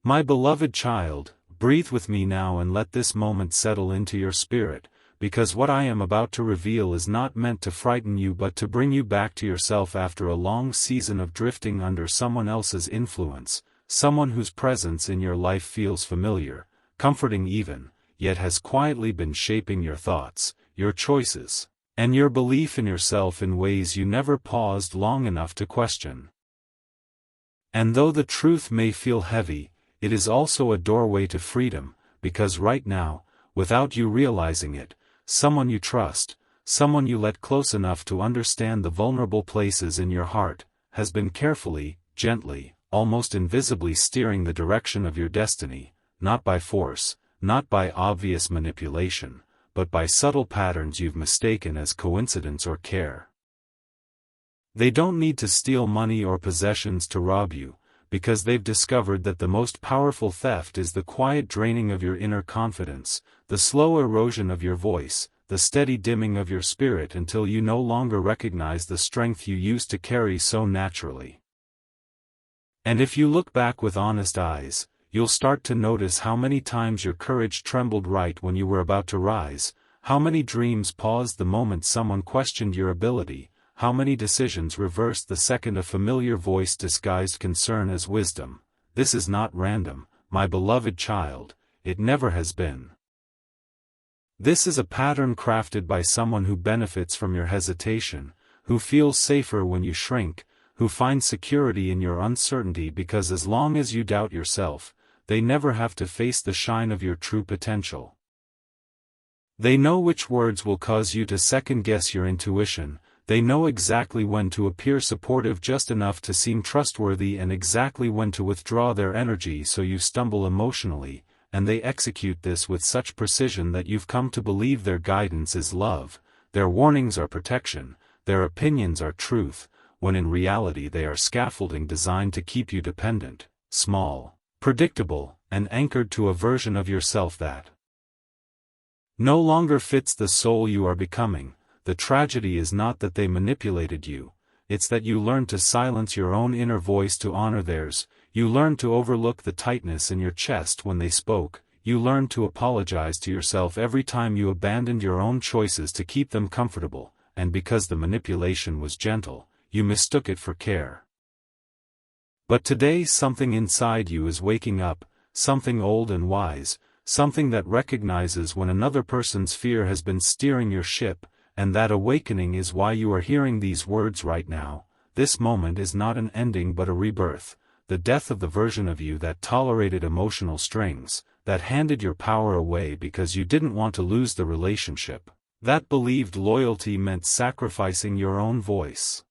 My beloved child, breathe with me now and let this moment settle into your spirit, because what I am about to reveal is not meant to frighten you but to bring you back to yourself after a long season of drifting under someone else's influence, someone whose presence in your life feels familiar, comforting even, yet has quietly been shaping your thoughts, your choices, and your belief in yourself in ways you never paused long enough to question. And though the truth may feel heavy, it is also a doorway to freedom, because right now, without you realizing it, someone you trust, someone you let close enough to understand the vulnerable places in your heart, has been carefully, gently, almost invisibly steering the direction of your destiny, not by force, not by obvious manipulation, but by subtle patterns you've mistaken as coincidence or care. They don't need to steal money or possessions to rob you, because they've discovered that the most powerful theft is the quiet draining of your inner confidence, the slow erosion of your voice, the steady dimming of your spirit until you no longer recognize the strength you used to carry so naturally. And if you look back with honest eyes, you'll start to notice how many times your courage trembled right when you were about to rise, how many dreams paused the moment someone questioned your ability, how many decisions reversed the second a familiar voice disguised concern as wisdom. This is not random, my beloved child, it never has been. This is a pattern crafted by someone who benefits from your hesitation, who feels safer when you shrink, who finds security in your uncertainty because as long as you doubt yourself, they never have to face the shine of your true potential. They know which words will cause you to second-guess your intuition. They know exactly when to appear supportive just enough to seem trustworthy and exactly when to withdraw their energy so you stumble emotionally, and they execute this with such precision that you've come to believe their guidance is love, their warnings are protection, their opinions are truth, when in reality they are scaffolding designed to keep you dependent, small, predictable, and anchored to a version of yourself that no longer fits the soul you are becoming. The tragedy is not that they manipulated you, it's that you learned to silence your own inner voice to honor theirs, you learned to overlook the tightness in your chest when they spoke, you learned to apologize to yourself every time you abandoned your own choices to keep them comfortable, and because the manipulation was gentle, you mistook it for care. But today something inside you is waking up, something old and wise, something that recognizes when another person's fear has been steering your ship, and that awakening is why you are hearing these words right now. This moment is not an ending but a rebirth, the death of the version of you that tolerated emotional strings, that handed your power away because you didn't want to lose the relationship, that believed loyalty meant sacrificing your own voice.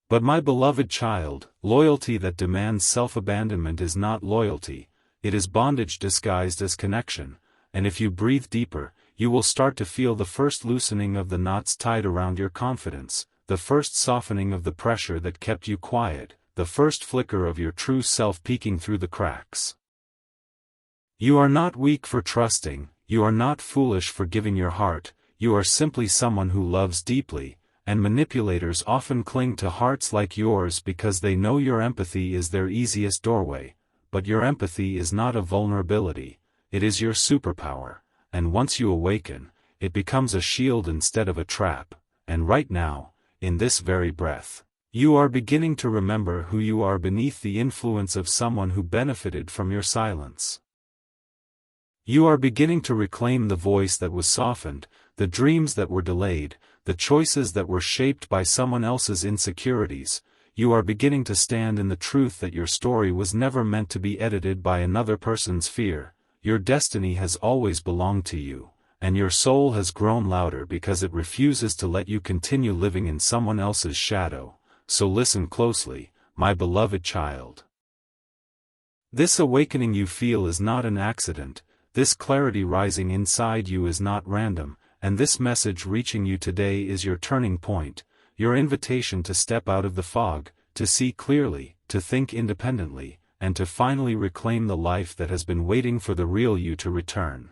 But my beloved child, loyalty that demands self-abandonment is not loyalty, it is bondage disguised as connection, and if you breathe deeper, you will start to feel the first loosening of the knots tied around your confidence, the first softening of the pressure that kept you quiet, the first flicker of your true self peeking through the cracks. You are not weak for trusting, you are not foolish for giving your heart, you are simply someone who loves deeply, and manipulators often cling to hearts like yours because they know your empathy is their easiest doorway, but your empathy is not a vulnerability, it is your superpower. And once you awaken, it becomes a shield instead of a trap, and right now, in this very breath, you are beginning to remember who you are beneath the influence of someone who benefited from your silence. You are beginning to reclaim the voice that was softened, the dreams that were delayed, the choices that were shaped by someone else's insecurities. You are beginning to stand in the truth that your story was never meant to be edited by another person's fear. Your destiny has always belonged to you, and your soul has grown louder because it refuses to let you continue living in someone else's shadow. So listen closely, my beloved child. This awakening you feel is not an accident, this clarity rising inside you is not random, and this message reaching you today is your turning point, your invitation to step out of the fog, to see clearly, to think independently, and to finally reclaim the life that has been waiting for the real you to return.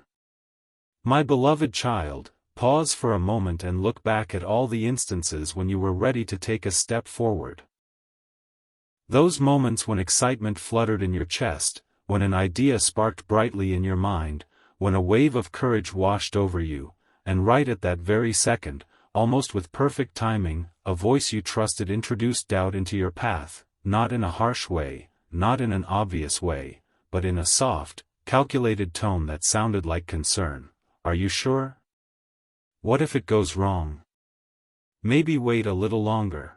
My beloved child, pause for a moment and look back at all the instances when you were ready to take a step forward. Those moments when excitement fluttered in your chest, when an idea sparked brightly in your mind, when a wave of courage washed over you, and right at that very second, almost with perfect timing, a voice you trusted introduced doubt into your path, not in a harsh way, not in an obvious way, but in a soft, calculated tone that sounded like concern. Are you sure? What if it goes wrong? Maybe wait a little longer.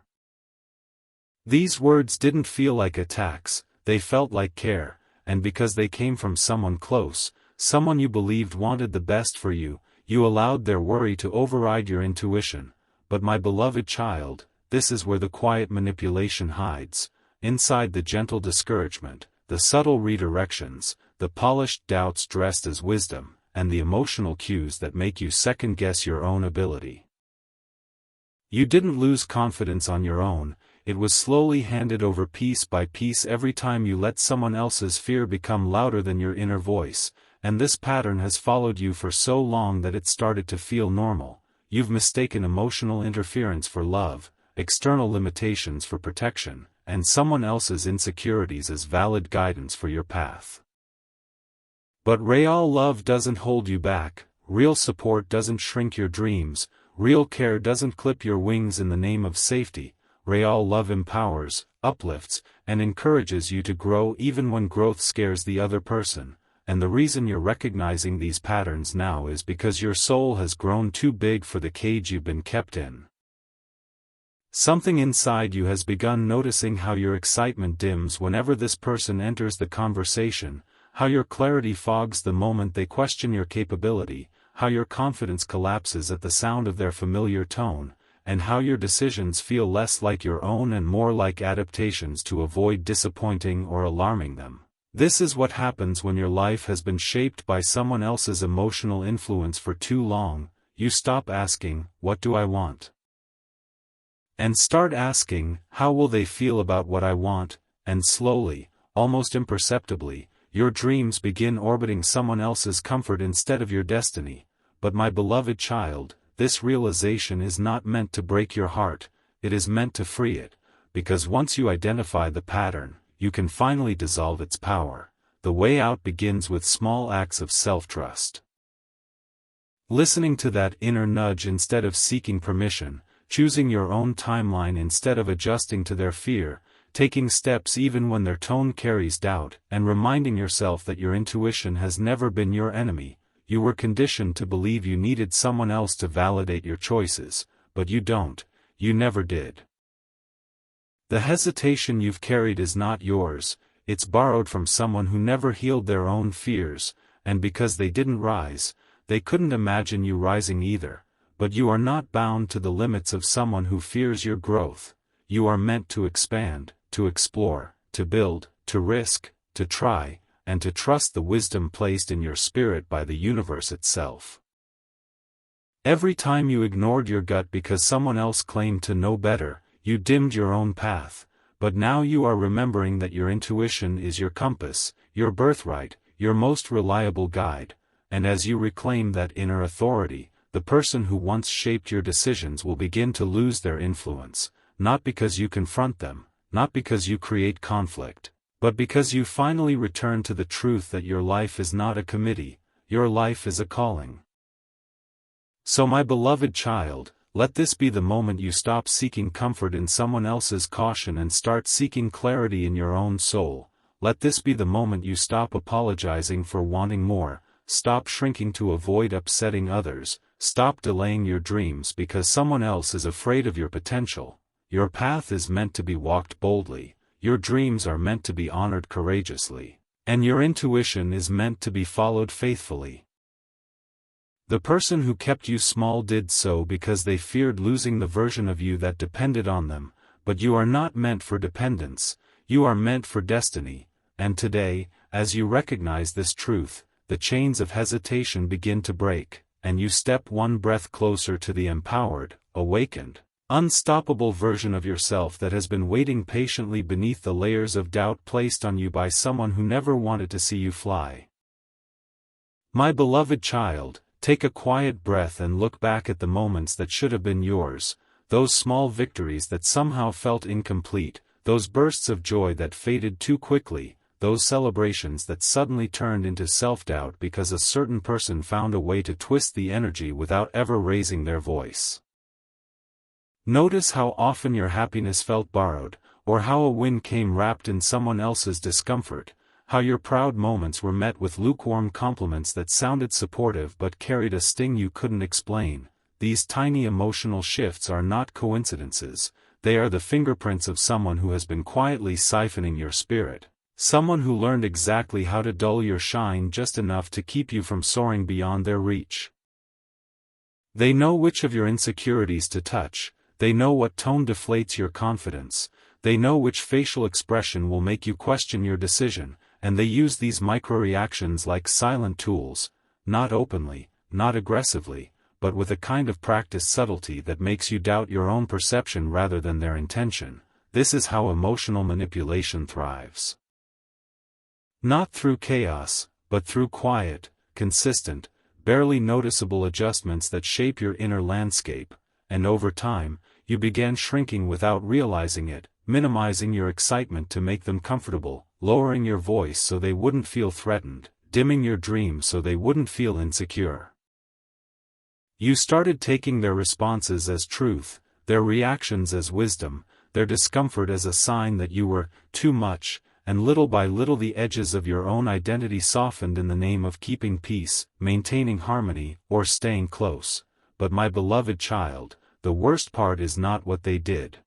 These words didn't feel like attacks, they felt like care, and because they came from someone close, someone you believed wanted the best for you, you allowed their worry to override your intuition. But my beloved child, this is where the quiet manipulation hides, inside the gentle discouragement, the subtle redirections, the polished doubts dressed as wisdom, and the emotional cues that make you second-guess your own ability. You didn't lose confidence on your own, it was slowly handed over piece by piece every time you let someone else's fear become louder than your inner voice, and this pattern has followed you for so long that it started to feel normal. You've mistaken emotional interference for love, external limitations for protection, and someone else's insecurities as valid guidance for your path. But real love doesn't hold you back, real support doesn't shrink your dreams, real care doesn't clip your wings in the name of safety. Real love empowers, uplifts, and encourages you to grow even when growth scares the other person, and the reason you're recognizing these patterns now is because your soul has grown too big for the cage you've been kept in. Something inside you has begun noticing how your excitement dims whenever this person enters the conversation, how your clarity fogs the moment they question your capability, how your confidence collapses at the sound of their familiar tone, and how your decisions feel less like your own and more like adaptations to avoid disappointing or alarming them. This is what happens when your life has been shaped by someone else's emotional influence for too long. You stop asking, "What do I want?" and start asking, "How will they feel about what I want?" And slowly, almost imperceptibly, your dreams begin orbiting someone else's comfort instead of your destiny. But my beloved child, this realization is not meant to break your heart, it is meant to free it, because once you identify the pattern, you can finally dissolve its power. The way out begins with small acts of self-trust. Listening to that inner nudge instead of seeking permission, choosing your own timeline instead of adjusting to their fear, taking steps even when their tone carries doubt, and reminding yourself that your intuition has never been your enemy. You were conditioned to believe you needed someone else to validate your choices, but you don't, you never did. The hesitation you've carried is not yours, it's borrowed from someone who never healed their own fears, and because they didn't rise, they couldn't imagine you rising either. But you are not bound to the limits of someone who fears your growth. You are meant to expand, to explore, to build, to risk, to try, and to trust the wisdom placed in your spirit by the universe itself. Every time you ignored your gut because someone else claimed to know better, you dimmed your own path, but now you are remembering that your intuition is your compass, your birthright, your most reliable guide, and as you reclaim that inner authority, the person who once shaped your decisions will begin to lose their influence, not because you confront them, not because you create conflict, but because you finally return to the truth that your life is not a committee, your life is a calling. So my beloved child, let this be the moment you stop seeking comfort in someone else's caution and start seeking clarity in your own soul. Let this be the moment you stop apologizing for wanting more, stop shrinking to avoid upsetting others, stop delaying your dreams because someone else is afraid of your potential. Your path is meant to be walked boldly. Your dreams are meant to be honored courageously, and your intuition is meant to be followed faithfully. The person who kept you small did so because they feared losing the version of you that depended on them, but you are not meant for dependence, you are meant for destiny, and today, as you recognize this truth, the chains of hesitation begin to break, and you step one breath closer to the empowered, awakened, unstoppable version of yourself that has been waiting patiently beneath the layers of doubt placed on you by someone who never wanted to see you fly. My beloved child, take a quiet breath and look back at the moments that should have been yours, those small victories that somehow felt incomplete, those bursts of joy that faded too quickly, those celebrations that suddenly turned into self-doubt because a certain person found a way to twist the energy without ever raising their voice. Notice how often your happiness felt borrowed, or how a win came wrapped in someone else's discomfort, how your proud moments were met with lukewarm compliments that sounded supportive but carried a sting you couldn't explain. These tiny emotional shifts are not coincidences, they are the fingerprints of someone who has been quietly siphoning your spirit, someone who learned exactly how to dull your shine just enough to keep you from soaring beyond their reach. They know which of your insecurities to touch, they know what tone deflates your confidence, they know which facial expression will make you question your decision, and they use these micro-reactions like silent tools, not openly, not aggressively, but with a kind of practiced subtlety that makes you doubt your own perception rather than their intention. This is how emotional manipulation thrives. Not through chaos, but through quiet, consistent, barely noticeable adjustments that shape your inner landscape, and over time, you began shrinking without realizing it, minimizing your excitement to make them comfortable, lowering your voice so they wouldn't feel threatened, dimming your dreams so they wouldn't feel insecure. You started taking their responses as truth, their reactions as wisdom, their discomfort as a sign that you were too much, and little by little the edges of your own identity softened in the name of keeping peace, maintaining harmony, or staying close. But my beloved child, the worst part is not what they did.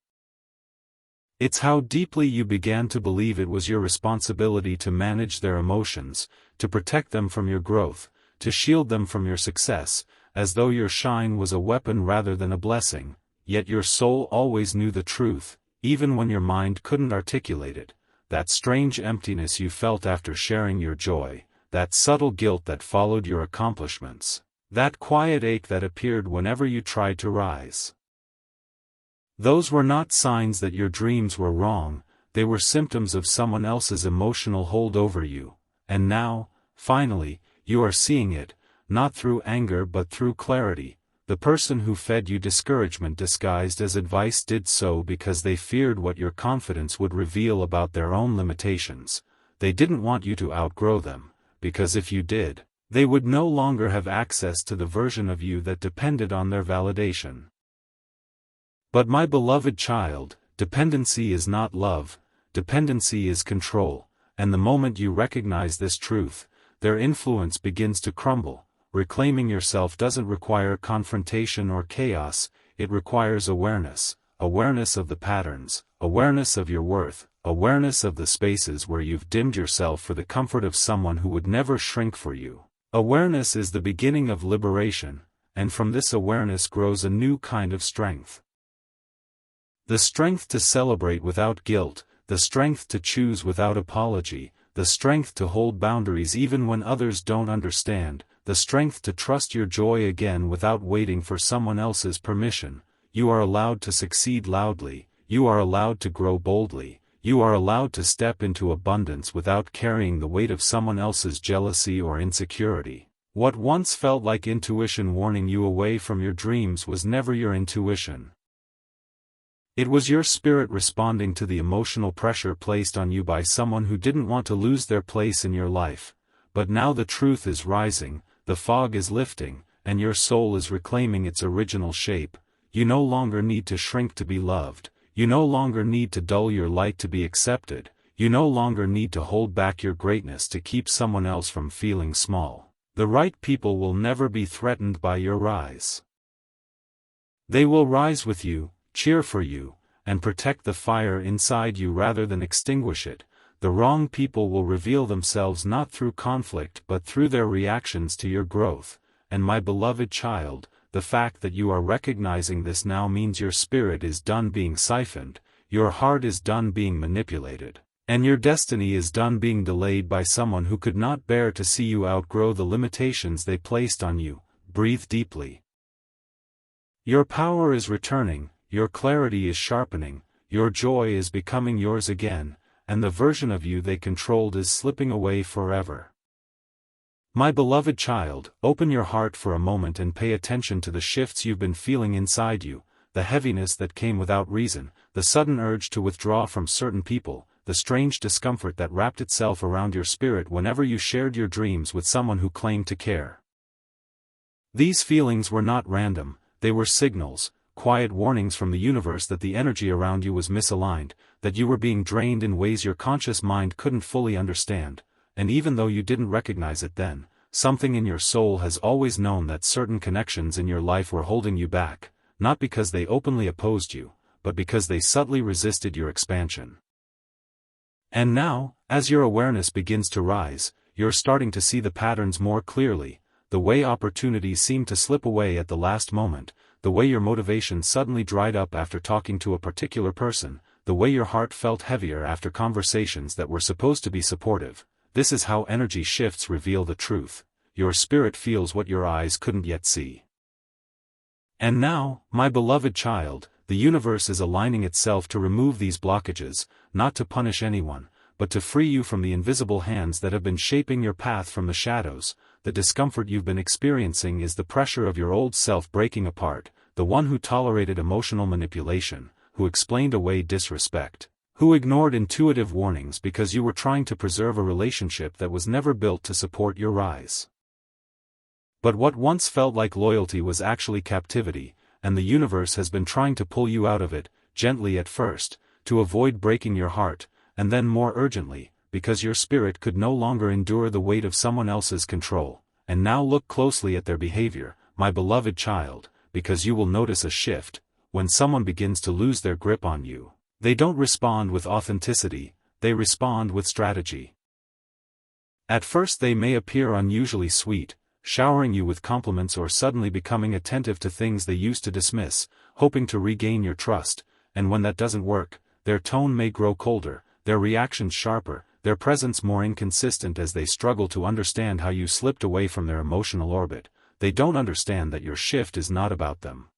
It's how deeply you began to believe it was your responsibility to manage their emotions, to protect them from your growth, to shield them from your success, as though your shine was a weapon rather than a blessing. Yet your soul always knew the truth, even when your mind couldn't articulate it. That strange emptiness you felt after sharing your joy, that subtle guilt that followed your accomplishments, that quiet ache that appeared whenever you tried to rise. Those were not signs that your dreams were wrong, they were symptoms of someone else's emotional hold over you. And now, finally, you are seeing it, not through anger but through clarity. The person who fed you discouragement disguised as advice did so because they feared what your confidence would reveal about their own limitations. They didn't want you to outgrow them, because if you did, they would no longer have access to the version of you that depended on their validation. But my beloved child, dependency is not love, dependency is control, and the moment you recognize this truth, their influence begins to crumble. Reclaiming yourself doesn't require confrontation or chaos, it requires awareness, awareness of the patterns, awareness of your worth, awareness of the spaces where you've dimmed yourself for the comfort of someone who would never shrink for you. Awareness is the beginning of liberation, and from this awareness grows a new kind of strength. The strength to celebrate without guilt, the strength to choose without apology, the strength to hold boundaries even when others don't understand, the strength to trust your joy again without waiting for someone else's permission. You are allowed to succeed loudly, you are allowed to grow boldly, you are allowed to step into abundance without carrying the weight of someone else's jealousy or insecurity. What once felt like intuition warning you away from your dreams was never your intuition. It was your spirit responding to the emotional pressure placed on you by someone who didn't want to lose their place in your life. But now the truth is rising, the fog is lifting, and your soul is reclaiming its original shape. You no longer need to shrink to be loved, you no longer need to dull your light to be accepted, you no longer need to hold back your greatness to keep someone else from feeling small. The right people will never be threatened by your rise. They will rise with you, cheer for you, and protect the fire inside you rather than extinguish it. The wrong people will reveal themselves not through conflict but through their reactions to your growth. And my beloved child, the fact that you are recognizing this now means your spirit is done being siphoned, your heart is done being manipulated, and your destiny is done being delayed by someone who could not bear to see you outgrow the limitations they placed on you. Breathe deeply. Your power is returning, your clarity is sharpening, your joy is becoming yours again, and the version of you they controlled is slipping away forever. My beloved child, open your heart for a moment and pay attention to the shifts you've been feeling inside you. the heaviness that came without reason, the sudden urge to withdraw from certain people, the strange discomfort that wrapped itself around your spirit whenever you shared your dreams with someone who claimed to care. These feelings were not random, they were signals, quiet warnings from the universe that the energy around you was misaligned, that you were being drained in ways your conscious mind couldn't fully understand, and even though you didn't recognize it then, something in your soul has always known that certain connections in your life were holding you back, not because they openly opposed you, but because they subtly resisted your expansion. And now, as your awareness begins to rise, you're starting to see the patterns more clearly, the way opportunities seem to slip away at the last moment, the way your motivation suddenly dried up after talking to a particular person, the way your heart felt heavier after conversations that were supposed to be supportive. This is how energy shifts reveal the truth. Your spirit feels what your eyes couldn't yet see. And now, my beloved child, the universe is aligning itself to remove these blockages, not to punish anyone, but to free you from the invisible hands that have been shaping your path from the shadows. The discomfort you've been experiencing is the pressure of your old self breaking apart, the one who tolerated emotional manipulation, who explained away disrespect, who ignored intuitive warnings because you were trying to preserve a relationship that was never built to support your rise. But what once felt like loyalty was actually captivity, and the universe has been trying to pull you out of it, gently at first, to avoid breaking your heart, and then more urgently, because your spirit could no longer endure the weight of someone else's control. And now look closely at their behavior, my beloved child, because you will notice a shift. When someone begins to lose their grip on you, they don't respond with authenticity, they respond with strategy. At first they may appear unusually sweet, showering you with compliments or suddenly becoming attentive to things they used to dismiss, hoping to regain your trust, and when that doesn't work, their tone may grow colder, their reactions sharper, their presence more inconsistent as they struggle to understand how you slipped away from their emotional orbit. They don't understand that your shift is not about them.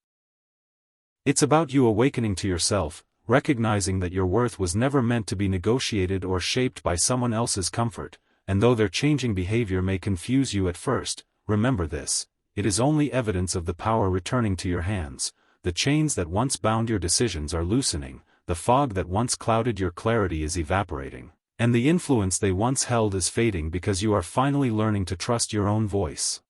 It's about you awakening to yourself, recognizing that your worth was never meant to be negotiated or shaped by someone else's comfort, and though their changing behavior may confuse you at first, remember this: it is only evidence of the power returning to your hands. The chains that once bound your decisions are loosening, the fog that once clouded your clarity is evaporating, and the influence they once held is fading because you are finally learning to trust your own voice.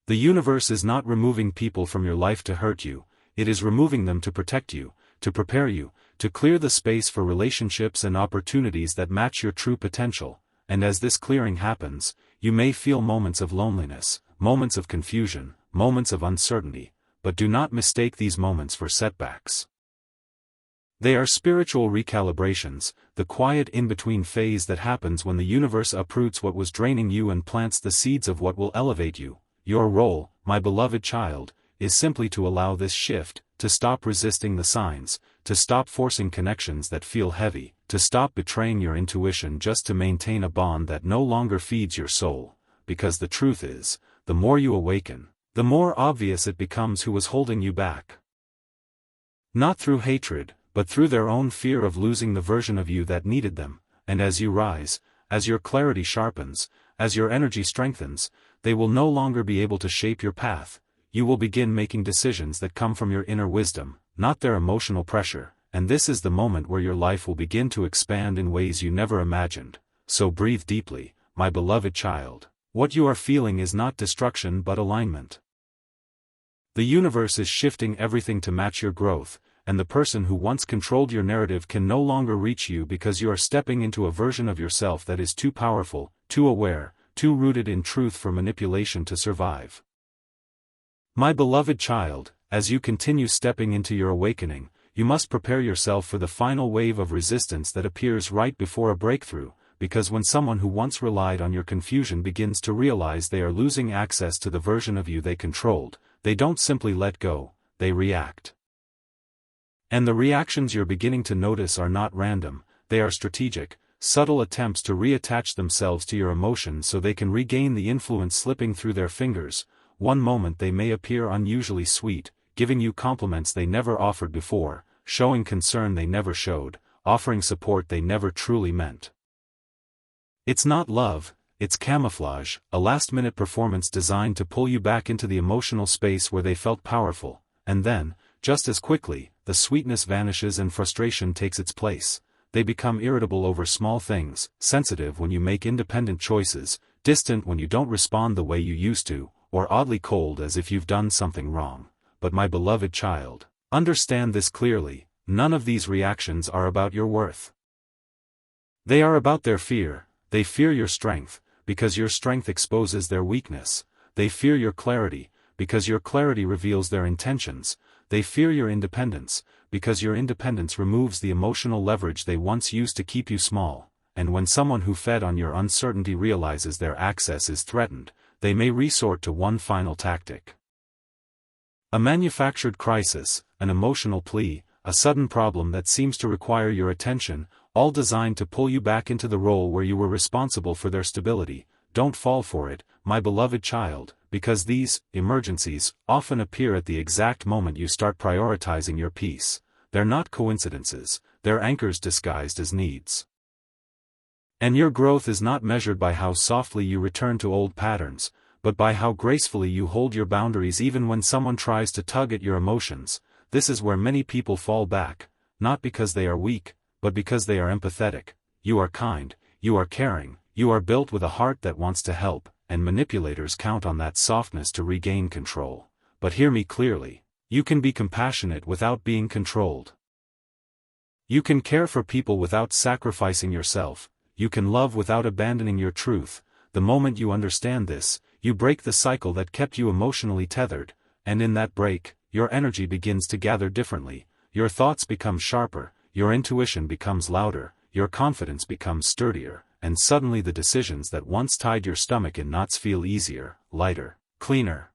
The universe is not removing people from your life to hurt you, it is removing them to protect you, to prepare you, to clear the space for relationships and opportunities that match your true potential. And as this clearing happens, you may feel moments of loneliness, moments of confusion, moments of uncertainty, but do not mistake these moments for setbacks. They are spiritual recalibrations, the quiet in-between phase that happens when the universe uproots what was draining you and plants the seeds of what will elevate you. Your role, my beloved child, is simply to allow this shift, to stop resisting the signs, to stop forcing connections that feel heavy, to stop betraying your intuition just to maintain a bond that no longer feeds your soul, because the truth is, the more you awaken, the more obvious it becomes who was holding you back. Not through hatred, but through their own fear of losing the version of you that needed them. And as you rise, as your clarity sharpens, as your energy strengthens, they will no longer be able to shape your path. You will begin making decisions that come from your inner wisdom, not their emotional pressure, and this is the moment where your life will begin to expand in ways you never imagined. So breathe deeply, my beloved child. What you are feeling is not destruction but alignment. The universe is shifting everything to match your growth, and the person who once controlled your narrative can no longer reach you because you are stepping into a version of yourself that is too powerful, too aware, too rooted in truth for manipulation to survive. My beloved child, as you continue stepping into your awakening, you must prepare yourself for the final wave of resistance that appears right before a breakthrough, because when someone who once relied on your confusion begins to realize they are losing access to the version of you they controlled, they don't simply let go, they react. And the reactions you're beginning to notice are not random, they are strategic, subtle attempts to reattach themselves to your emotions so they can regain the influence slipping through their fingers. One moment they may appear unusually sweet, giving you compliments they never offered before, showing concern they never showed, offering support they never truly meant. It's not love, it's camouflage, a last-minute performance designed to pull you back into the emotional space where they felt powerful, and then, just as quickly, the sweetness vanishes and frustration takes its place. They become irritable over small things, sensitive when you make independent choices, distant when you don't respond the way you used to, or oddly cold as if you've done something wrong. But my beloved child, understand this clearly, none of these reactions are about your worth. They are about their fear. They fear your strength, because your strength exposes their weakness. They fear your clarity, because your clarity reveals their intentions. They fear your independence, because your independence removes the emotional leverage they once used to keep you small. And when someone who fed on your uncertainty realizes their access is threatened, they may resort to one final tactic. A manufactured crisis, an emotional plea, a sudden problem that seems to require your attention, all designed to pull you back into the role where you were responsible for their stability. Don't fall for it, my beloved child, because these emergencies often appear at the exact moment you start prioritizing your peace. They're not coincidences, they're anchors disguised as needs. And your growth is not measured by how softly you return to old patterns, but by how gracefully you hold your boundaries even when someone tries to tug at your emotions. This is where many people fall back, not because they are weak, but because they are empathetic. You are kind, you are caring, you are built with a heart that wants to help, and manipulators count on that softness to regain control. But hear me clearly, you can be compassionate without being controlled. You can care for people without sacrificing yourself. You can love without abandoning your truth. The moment you understand this, you break the cycle that kept you emotionally tethered, and in that break, your energy begins to gather differently, your thoughts become sharper, your intuition becomes louder, your confidence becomes sturdier, and suddenly the decisions that once tied your stomach in knots feel easier, lighter, cleaner.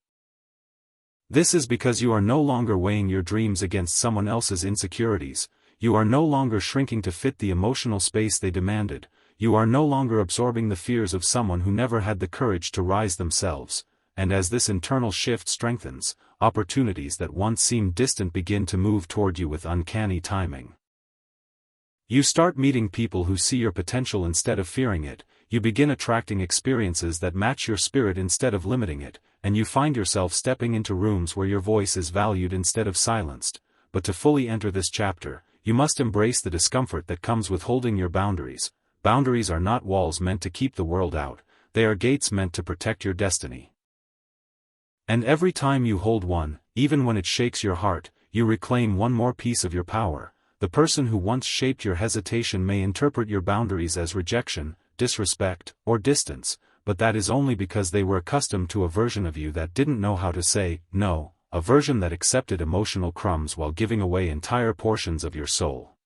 This is because you are no longer weighing your dreams against someone else's insecurities, you are no longer shrinking to fit the emotional space they demanded. You are no longer absorbing the fears of someone who never had the courage to rise themselves, and as this internal shift strengthens, opportunities that once seemed distant begin to move toward you with uncanny timing. You start meeting people who see your potential instead of fearing it, you begin attracting experiences that match your spirit instead of limiting it, and you find yourself stepping into rooms where your voice is valued instead of silenced. But to fully enter this chapter, you must embrace the discomfort that comes with holding your boundaries. Boundaries are not walls meant to keep the world out, they are gates meant to protect your destiny. And every time you hold one, even when it shakes your heart, you reclaim one more piece of your power. The person who once shaped your hesitation may interpret your boundaries as rejection, disrespect, or distance, but that is only because they were accustomed to a version of you that didn't know how to say no, a version that accepted emotional crumbs while giving away entire portions of your soul.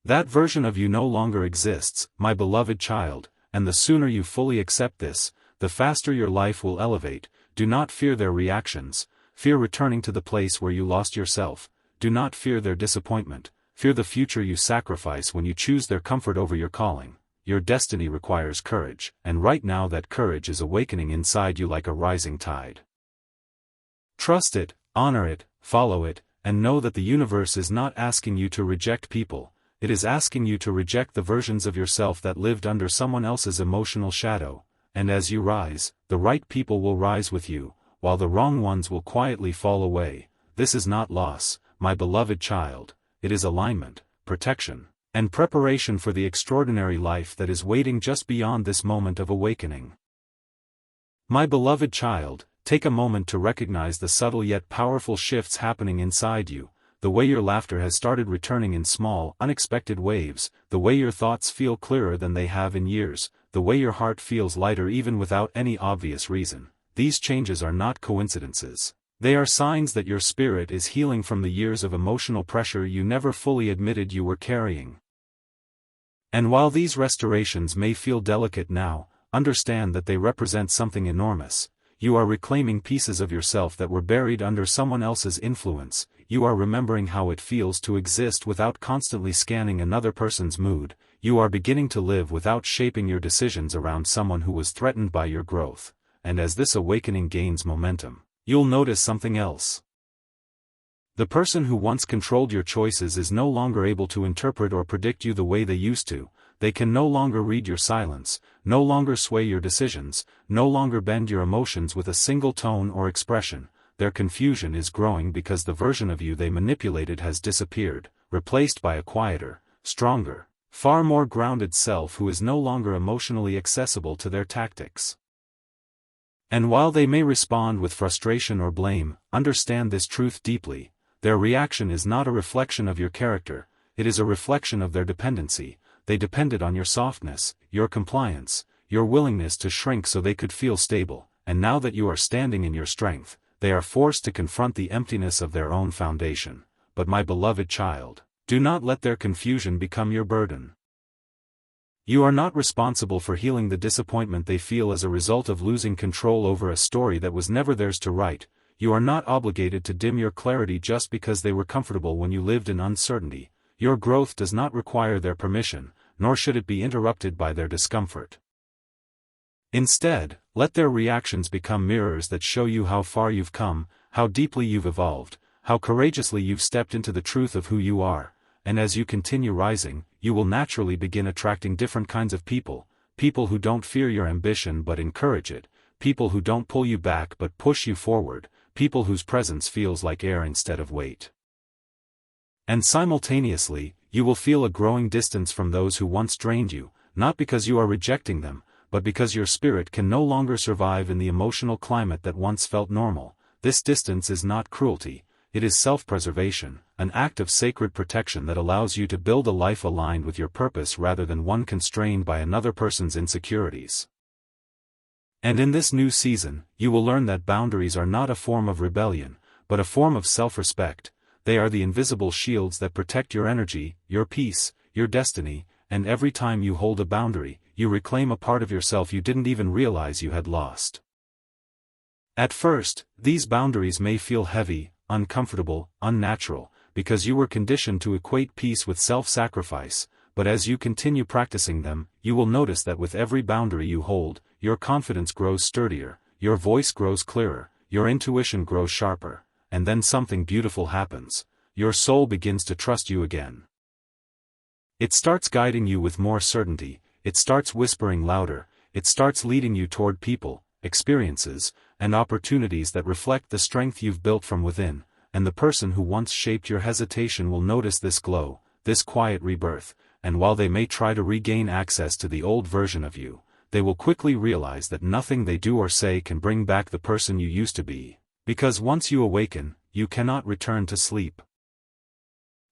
That version of you no longer exists, my beloved child, and the sooner you fully accept this, the faster your life will elevate. Do not fear their reactions, fear returning to the place where you lost yourself. Do not fear their disappointment, fear the future you sacrifice when you choose their comfort over your calling. Your destiny requires courage, and right now that courage is awakening inside you like a rising tide. Trust it, honor it, follow it, and know that the universe is not asking you to reject people. It is asking you to reject the versions of yourself that lived under someone else's emotional shadow, and as you rise, the right people will rise with you, while the wrong ones will quietly fall away. This is not loss, my beloved child, it is alignment, protection, and preparation for the extraordinary life that is waiting just beyond this moment of awakening. My beloved child, take a moment to recognize the subtle yet powerful shifts happening inside you. The way your laughter has started returning in small, unexpected waves, the way your thoughts feel clearer than they have in years, the way your heart feels lighter even without any obvious reason. These changes are not coincidences. They are signs that your spirit is healing from the years of emotional pressure you never fully admitted you were carrying. And while these restorations may feel delicate now, understand that they represent something enormous. You are reclaiming pieces of yourself that were buried under someone else's influence. You are remembering how it feels to exist without constantly scanning another person's mood. You are beginning to live without shaping your decisions around someone who was threatened by your growth. And as this awakening gains momentum, you'll notice something else. The person who once controlled your choices is no longer able to interpret or predict you the way they used to. They can no longer read your silence, no longer sway your decisions, no longer bend your emotions with a single tone or expression. their confusion is growing because the version of you they manipulated has disappeared, replaced by a quieter, stronger, far more grounded self who is no longer emotionally accessible to their tactics. And while they may respond with frustration or blame, understand this truth deeply: their reaction is not a reflection of your character, it is a reflection of their dependency. They depended on your softness, your compliance, your willingness to shrink so they could feel stable, and now that you are standing in your strength, they are forced to confront the emptiness of their own foundation. But my beloved child, do not let their confusion become your burden. You are not responsible for healing the disappointment they feel as a result of losing control over a story that was never theirs to write. You are not obligated to dim your clarity just because they were comfortable when you lived in uncertainty. Your growth does not require their permission, nor should it be interrupted by their discomfort. Instead, let their reactions become mirrors that show you how far you've come, how deeply you've evolved, how courageously you've stepped into the truth of who you are. And as you continue rising, you will naturally begin attracting different kinds of people, people who don't fear your ambition but encourage it, people who don't pull you back but push you forward, people whose presence feels like air instead of weight. And simultaneously, you will feel a growing distance from those who once drained you, not because you are rejecting them, but because your spirit can no longer survive in the emotional climate that once felt normal. This distance is not cruelty, it is self-preservation, an act of sacred protection that allows you to build a life aligned with your purpose rather than one constrained by another person's insecurities. And in this new season, you will learn that boundaries are not a form of rebellion, but a form of self-respect. They are the invisible shields that protect your energy, your peace, your destiny, and every time you hold a boundary, you reclaim a part of yourself you didn't even realize you had lost. At first, these boundaries may feel heavy, uncomfortable, unnatural, because you were conditioned to equate peace with self-sacrifice, but as you continue practicing them, you will notice that with every boundary you hold, your confidence grows sturdier, your voice grows clearer, your intuition grows sharper, and then something beautiful happens. Your soul begins to trust you again. It starts guiding you with more certainty, it starts whispering louder, it starts leading you toward people, experiences, and opportunities that reflect the strength you've built from within, and the person who once shaped your hesitation will notice this glow, this quiet rebirth, and while they may try to regain access to the old version of you, they will quickly realize that nothing they do or say can bring back the person you used to be, because once you awaken, you cannot return to sleep.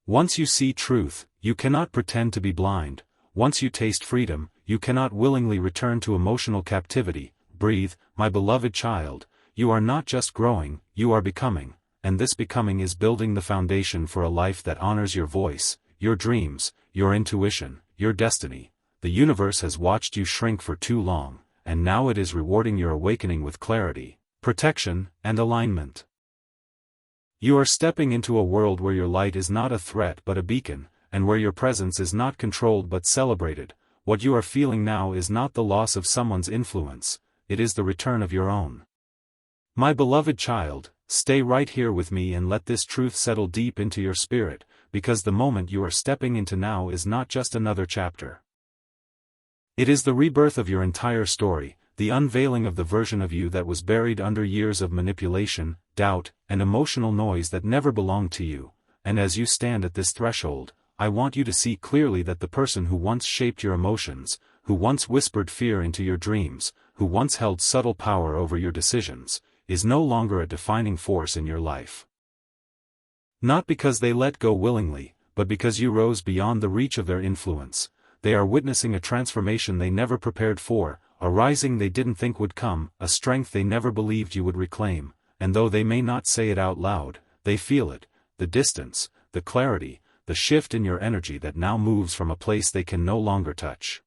Once you see truth, you cannot pretend to be blind. Once you taste freedom, you cannot willingly return to emotional captivity. Breathe, my beloved child, you are not just growing, you are becoming, and this becoming is building the foundation for a life that honors your voice, your dreams, your intuition, your destiny. The universe has watched you shrink for too long, and now it is rewarding your awakening with clarity, protection, and alignment. You are stepping into a world where your light is not a threat but a beacon, and where your presence is not controlled but celebrated. What you are feeling now is not the loss of someone's influence, it is the return of your own. My beloved child, stay right here with me and let this truth settle deep into your spirit, because the moment you are stepping into now is not just another chapter. It is the rebirth of your entire story, the unveiling of the version of you that was buried under years of manipulation, doubt, and emotional noise that never belonged to you. And as you stand at this threshold, I want you to see clearly that the person who once shaped your emotions, who once whispered fear into your dreams, who once held subtle power over your decisions, is no longer a defining force in your life. Not because they let go willingly, but because you rose beyond the reach of their influence. They are witnessing a transformation they never prepared for, a rising they didn't think would come, a strength they never believed you would reclaim, and though they may not say it out loud, they feel it, the distance, the clarity, the shift in your energy that now moves from a place they can no longer touch.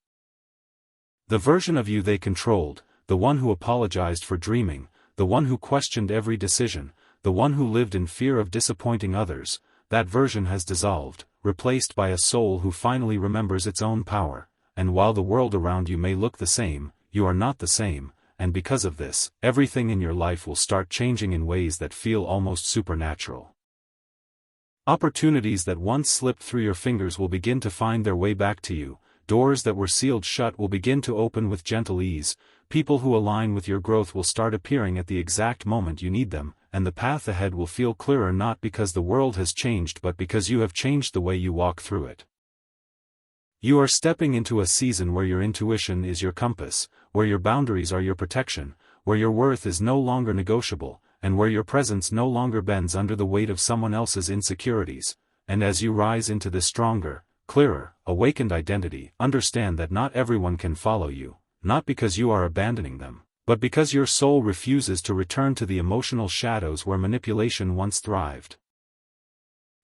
The version of you they controlled, the one who apologized for dreaming, the one who questioned every decision, the one who lived in fear of disappointing others, that version has dissolved, replaced by a soul who finally remembers its own power, and while the world around you may look the same, you are not the same, and because of this, everything in your life will start changing in ways that feel almost supernatural. Opportunities that once slipped through your fingers will begin to find their way back to you, doors that were sealed shut will begin to open with gentle ease, people who align with your growth will start appearing at the exact moment you need them, and the path ahead will feel clearer not because the world has changed but because you have changed the way you walk through it. You are stepping into a season where your intuition is your compass, where your boundaries are your protection, where your worth is no longer negotiable, and where your presence no longer bends under the weight of someone else's insecurities. And as you rise into this stronger, clearer, awakened identity, understand that not everyone can follow you, not because you are abandoning them, but because your soul refuses to return to the emotional shadows where manipulation once thrived.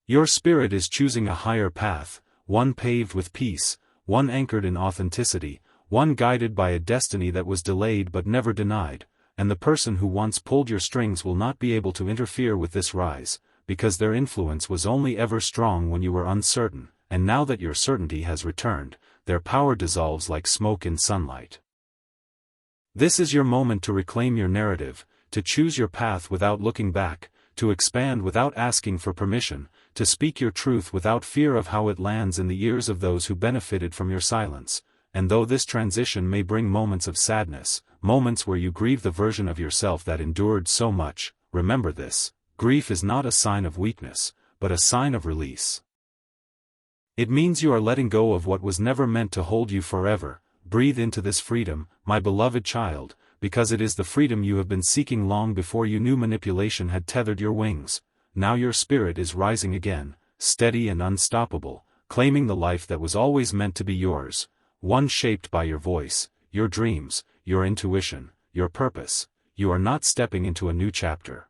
Your spirit is choosing a higher path, one paved with peace, one anchored in authenticity, one guided by a destiny that was delayed but never denied, and the person who once pulled your strings will not be able to interfere with this rise, because their influence was only ever strong when you were uncertain, and now that your certainty has returned, their power dissolves like smoke in sunlight. This is your moment to reclaim your narrative, to choose your path without looking back, to expand without asking for permission, to speak your truth without fear of how it lands in the ears of those who benefited from your silence. And though this transition may bring moments of sadness, moments where you grieve the version of yourself that endured so much, remember this: grief is not a sign of weakness, but a sign of release. It means you are letting go of what was never meant to hold you forever. Breathe into this freedom, my beloved child, because it is the freedom you have been seeking long before you knew manipulation had tethered your wings. Now your spirit is rising again, steady and unstoppable, claiming the life that was always meant to be yours, one shaped by your voice, your dreams, your intuition, your purpose. You are not stepping into a new chapter.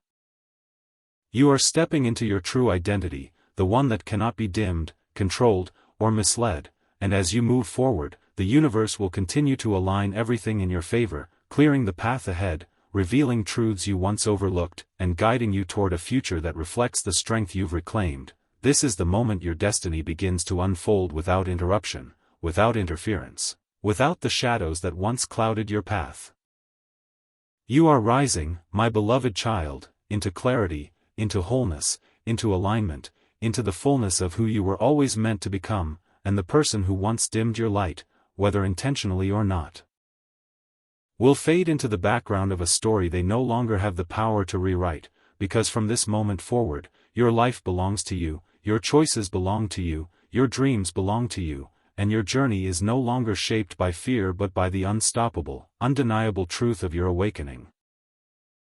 You are stepping into your true identity, the one that cannot be dimmed, controlled, or misled, and as you move forward, the universe will continue to align everything in your favor, clearing the path ahead, revealing truths you once overlooked, and guiding you toward a future that reflects the strength you've reclaimed. This is the moment your destiny begins to unfold without interruption, without interference, without the shadows that once clouded your path. You are rising, my beloved child, into clarity, into wholeness, into alignment, into the fullness of who you were always meant to become, and the person who once dimmed your light, whether intentionally or not, will fade into the background of a story they no longer have the power to rewrite, because from this moment forward, your life belongs to you, your choices belong to you, your dreams belong to you, and your journey is no longer shaped by fear but by the unstoppable, undeniable truth of your awakening.